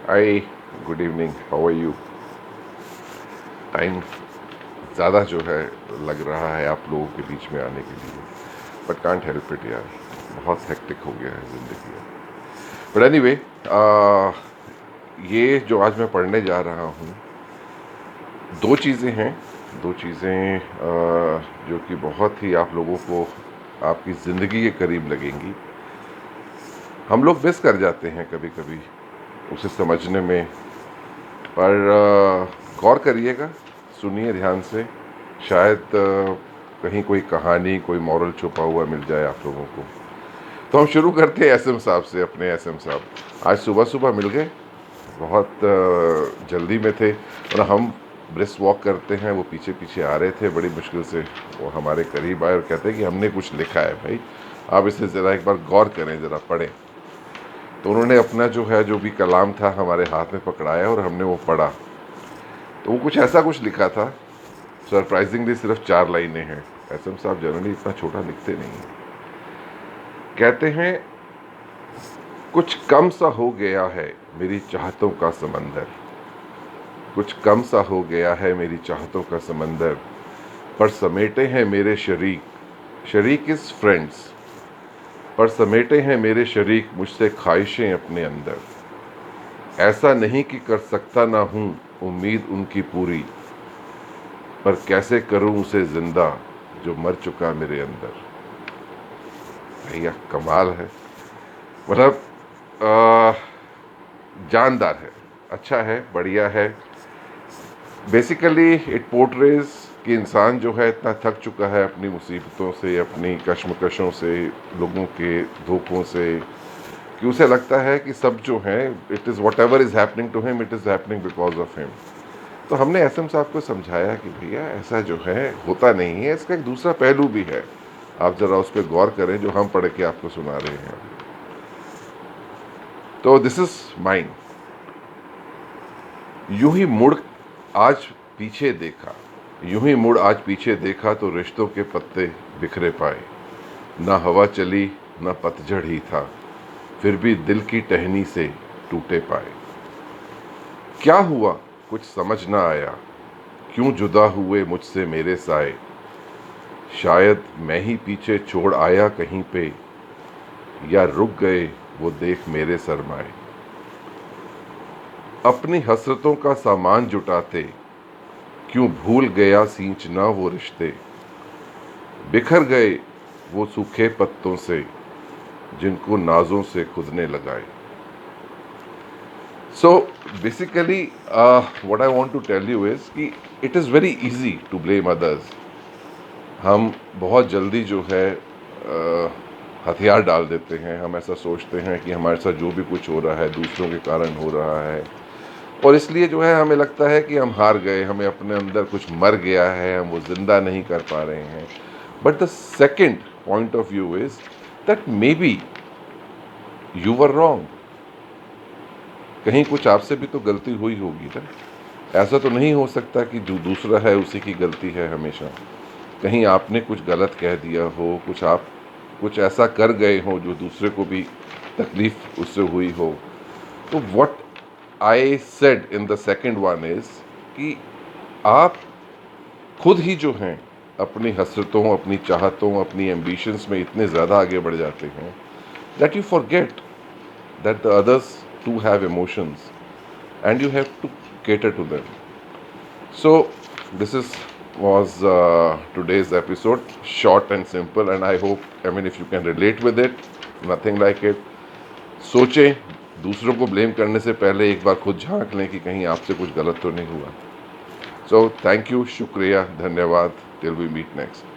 Hi, good evening, how are you? Time ज़्यादा जो है लग रहा है आप लोगों के बीच में आने के लिए, बट कांट हेल्प इट यार। बहुत हेक्टिक हो गया है ज़िंदगी। बट एनीवे, ये जो आज मैं पढ़ने जा रहा हूँ, दो चीज़ें हैं। दो चीज़ें जो कि बहुत ही आप लोगों को आपकी ज़िंदगी के करीब लगेंगी। हम लोग मिस कर जाते हैं कभी कभी उसे समझने में, पर गौर करिएगा, सुनिए ध्यान से। शायद कहीं कोई कहानी, कोई मॉरल छुपा हुआ मिल जाए आप लोगों को। तो हम शुरू करते हैं एसएम साहब से। अपने एसएम साहब आज सुबह सुबह मिल गए, बहुत जल्दी में थे, और हम ब्रिस्क वॉक करते हैं, वो पीछे पीछे आ रहे थे बड़ी मुश्किल से। वो हमारे करीब आए और कहते हैं कि हमने कुछ लिखा है भाई, आप इसे ज़रा एक बार गौर करें, ज़रा पढ़ें। तो उन्होंने अपना जो है, जो भी कलाम था, हमारे हाथ में पकड़ाया और हमने वो पढ़ा। तो वो कुछ ऐसा कुछ लिखा था, सरप्राइजिंगली सिर्फ 4 लाइनें हैं। एसएम साहब जनरली इतना छोटा लिखते नहीं हैं। कहते हैं, कुछ कम सा हो गया है मेरी चाहतों का समंदर, कुछ कम सा हो गया है मेरी चाहतों का समंदर, पर समेटे हैं मेरे शरीक, शरीक इज फ्रेंड्स, पर समेटे हैं मेरे शरीक मुझसे ख्वाहिशें अपने अंदर। ऐसा नहीं कि कर सकता ना हूँ उम्मीद उनकी पूरी, पर कैसे करूँ उसे जिंदा जो मर चुका मेरे अंदर। भैया कमाल है, मतलब जानदार है, अच्छा है, बढ़िया है। बेसिकली इट पोर्ट्रेज कि इंसान जो है इतना थक चुका है अपनी मुसीबतों से, अपनी कश्मकशों से, लोगों के धोखों से, कि उसे लगता है कि सब जो है, it is whatever is happening to him, it is happening because of him. तो हमने एसएम साहब को समझाया कि भैया ऐसा जो है होता नहीं है, इसका एक दूसरा पहलू भी है, आप ज़रा उस पर गौर करें जो हम पढ़ के आपको सुना रहे हैं। तो दिस इज माइन। यूं ही मुड़ आज पीछे देखा, यूं ही मुड़ आज पीछे देखा तो रिश्तों के पत्ते बिखरे पाए। ना हवा चली ना पतझड़ ही था, फिर भी दिल की टहनी से टूटे पाए। क्या हुआ कुछ समझ ना आया, क्यों जुदा हुए मुझसे मेरे साए। शायद मैं ही पीछे छोड़ आया कहीं पे, या रुक गए वो देख मेरे सरमाए। अपनी हसरतों का सामान जुटाते, क्यों भूल गया सींचना वो रिश्ते। बिखर गए वो सूखे पत्तों से, जिनको नाजों से खुद ने लगाए। So basically what I want to tell you is कि it is very easy to blame others. हम बहुत जल्दी जो है हथियार डाल देते हैं। हम ऐसा सोचते हैं कि हमारे साथ जो भी कुछ हो रहा है दूसरों के कारण हो रहा है, और इसलिए जो है हमें लगता है कि हम हार गए, हमें अपने अंदर कुछ मर गया है, हम वो ज़िंदा नहीं कर पा रहे हैं। But the second point of view is that may be you were wrong. कहीं कुछ आपसे भी तो गलती हुई होगी ना। ऐसा तो नहीं हो सकता कि जो दूसरा है उसी की गलती है हमेशा। कहीं आपने कुछ गलत कह दिया हो, आप कुछ ऐसा कर गए हो जो दूसरे को भी तकलीफ उससे हुई हो। तो what I said in the second one is कि आप खुद ही जो हैं अपनी हसरतों, अपनी चाहतों, अपनी एम्बिशंस में इतने ज़्यादा आगे बढ़ जाते हैं that you forget that the others too have emotions and you have to cater to them. So this is was today's episode, short and simple, and I hope, I mean, if you can relate with it, nothing like it. सोचें, दूसरों को blame करने से पहले एक बार खुद झांक लें कि कहीं आपसे कुछ गलत तो नहीं हुआ। सो थैंक यू, शुक्रिया, धन्यवाद, टिल वी मीट नेक्स्ट।